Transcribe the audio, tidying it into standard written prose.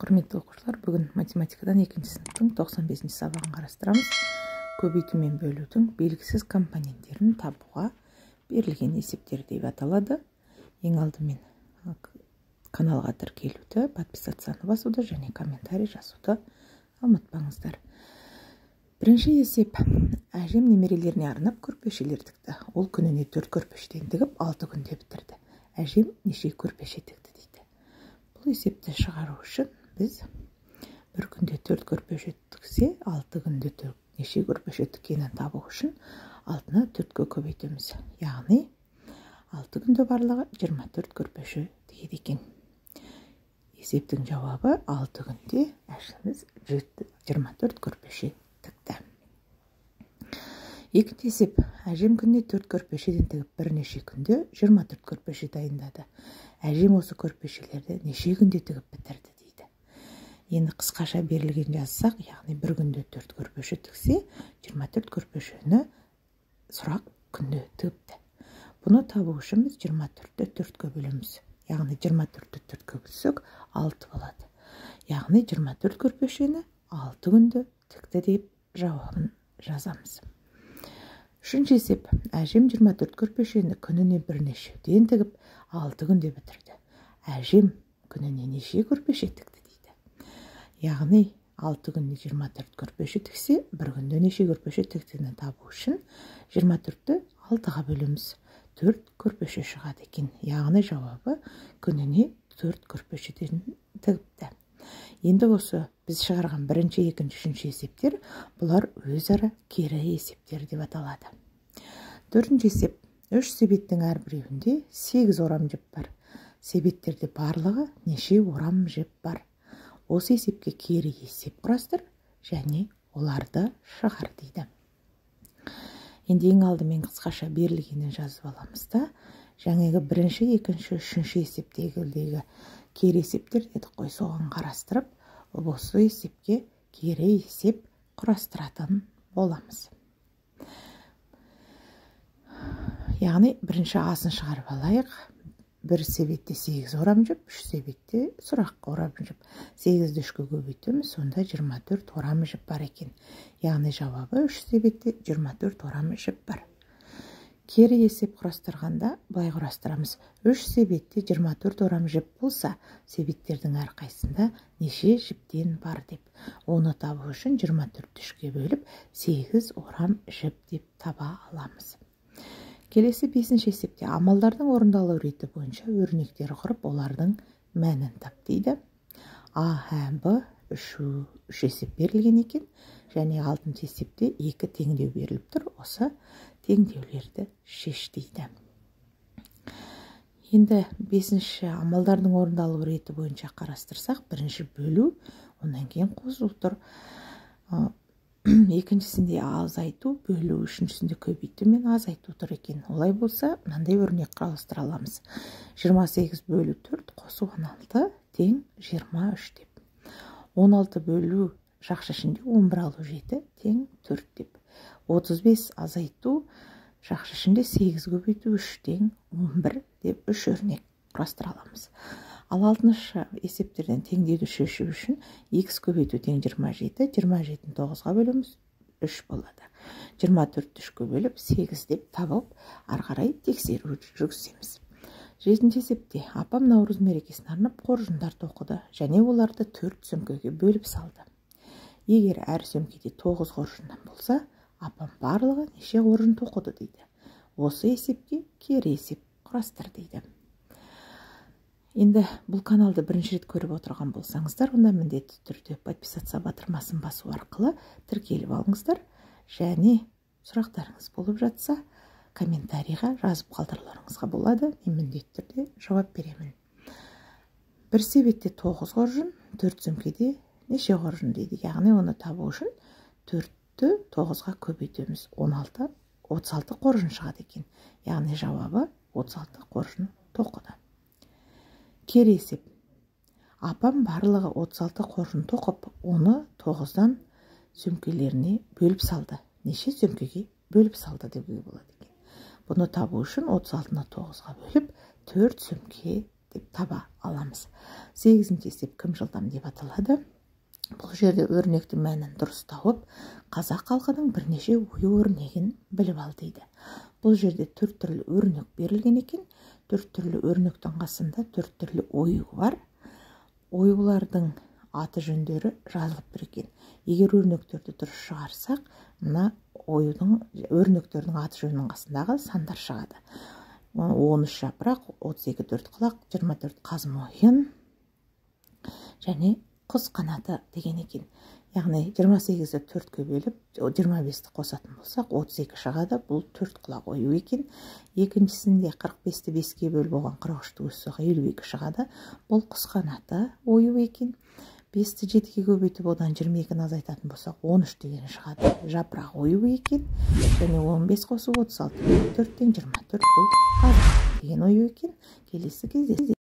Құрметті оқушылар, бүгін математикадан 2 сыныптың 95 сабағын қарастырамыз. Көбейту мен бөлудің белгісіз компоненттерін табуға берілген есептер деп аталады. Ең алдымен каналға тіркелуді, подписацияны басуды және комментарий жазуды ұмытпаңыздар. Бірінші есеп. Әжем немерелеріне арнап көрпешелер тікті. Ол күніне 4 көрпешеден тігіп 6 күнде бітірді. Әжем неше көрпеше тікті дейді. Бұл есепті шығару үшін біз бір күнде 4 көрпеше тіксе, 6 күнде неше көрпеше тіккенін табу үшін 6-ны 4-ке көбейтеміз. Яғни 6 күнде барлығы 24 көрпеше тігеді екен. Есептің жауабы 6 күнде әжеміз 24 көрпеше тікті. Екінші есеп. Әжем күніне 4 көрпешеден тігіп бірнеше күнде 24 көрпеше дайындады. Әжем осы көрпешелерді неше күнде тігіп бітірді дейді. Енді қысқаша берілген жазсақ, яғни бір күнде 4 көрпеше тіксе, 24 көрпешені сұрақ күнде тігіпті. Бұны табу үшін біз 24-ті 4-ке бөлеміз. Яғни 24-ті 4-ке бөлсек 6 болады. Яғни 24 көрпешені 6 күнде тікті деп жауабын жазамыз. Үшінші есеп. Әжем 24 көрпешені күніне бірнешеуден тігіп 6 күнде бітірді. Әжем күніне неше көрпеше тікті дейді. Яғни 6 күнде 24 көрпеше тіксе, бір күнде неше көрпеше тіктіні табу үшін 24-ті 6-ға бөлеміз. 4 көрпеше шығады екен. Яғни жауабы күніне 4 көрпешеден тігіпті. Енді осы біз шығарған бірінші, екінші, үшінші есептер, бұлар өзара кері есептер деп аталады. Төртінші есеп. 3 себеттің әрбіреуінде 8 орам жіп бар. Себеттерде барлығы неше орам жіп бар. Осы есепке кері есеп құрастыр және оларды шығар дейді. Енді ең алдымен қысқаша берілгенін жазып аламыз да, жаңағы бірінші, екінші, үшінші есептегідегі кері есептер дедік қой, соған қарастырып, осы есепке кері есеп құрастыратын боламыз. Яғни бірінші асын шығарып алайық. Бір себетте 8 орам жіп, 3 себетте сұраққа орам жіп. 8-ді 3-ке көбейтеміз, сонда 24 орам жіп бар екен. Яғни жауабы 3 себетте 24 орам жіп бар. Кері есеп құрастырғанда былай құрастырамыз. 3 себетте 24 орам жіп болса, себеттердің әрқайсында неше жіптен бар деп. Оны табу үшін 24-ті 3-ке бөліп, 8 орам жіп деп таба аламыз. Келесі 5-ші есепте амалдардың орындалу реті бойынша өрнектер құрып, олардың мәнін тап дейді. А, Х, Б, 3 есеп берілген екен, және 6-шы есепте 2 теңдеу беріліп тұр. Осы теңдеулерді шеш дейді. Енді 5-ші амалдардың орындалу реті бойынша қарастырсақ, бірінші бөлу, онан кейін қосылу тұр. Екіншісінде азайту, бөлу, үшіншісінде көбейту мен азайту тұр екен. Олай болса, мынандай өрнек құрастыра аламыз. 28 бөлу 4 қосу 16 тең 23 деп. 16 бөлу жақша ішінде 11 алу 7 тең 4 деп. 35 азайту жақша ішінде 8 көбейту 3 тең 11 деп 3 өрнек құрастыра аламыз. Ал 6-шы есептерден теңдеуді шешу үшін x көбейту тең 27, 27-ні 9-ға бөлеміз, 3 болады. 24-ті 3-ке бөліп 8 деп табып, арқарай тексеру жүргіземіз. 7-ші есепте апам Наурыз мерекесін арнап қоржындар тоқыды және оларды 4 сөмкеге бөліп салды. Егер әр сөмкеде 9 қоржыннан болса, апам барлығы неше қоржын тоқыды дейді. Осы есепке кері есеп құрастыр дейді. Енді бұл каналды бірінші рет көріп отырған болсаңыздар, онда міндетті түрде подписация батырмасын басу арқылы тіркеліп алыңыздар, және сұрақтарыңыз болып жатса, комментарийға жазып қалдыруларыңызға болады. Мен міндетті түрде жауап беремін. Бір себетте 9 қоржын, 4 сөмкеде неше қоржын дейді. Яғни оны табу үшін 4-ті 9-ға көбейтеміз. 36 қоржын шығады екен. Яғни жауабы 36 қоржын тоқыды. Кері есеп. Апам барлығы 36 қоржын тоқып, оны 9-дан сөмкелеріне бөліп салды. Неше сөмкеге бөліп салды деп болады екен. Бұны табу үшін 36-ны 9-ға бөліп, 4 сөмке деп таба аламыз. 8-ші есеп кім жылдам деп аталады. Бұл жерде өрнектің мәнін дұрыс тауып, қазақ халқының бірнеше ою өрнегін біліп ал дейді. Бұл жерде 4 түрлі өрнек берілген екен. 4 түрлі өрнектің қасында 4 түрлі ою бар. Оюлардың аты жөндері жазылып бір екен. Егер өрнектерді дұрыс шығарсақ, мына өрнектердің аты жөнінің қасындағы сандар шығады. 13 жапырақ, 32 төрт құлақ, 24 қаз мойын және құс қанаты деген екен. Яғни 28-ді 4-ке бөліп, 25-ті қосатын болсақ, 32 шығады. Бұл 4 құлақ ою екен. Екіншісінде 45-ті 5-ке бөліп, оған 43-ті қоссақ 52 шығады. Бұл құс қанаты ою екен. 5-ті 7-ке көбейтіп, одан 22-ні азайтатын болсақ, 13 деген шығады. Жапырақ ою екен. Және 15 қосып 36, 4-тен 24 бұл қазақ деген ою екен. Келесі кезде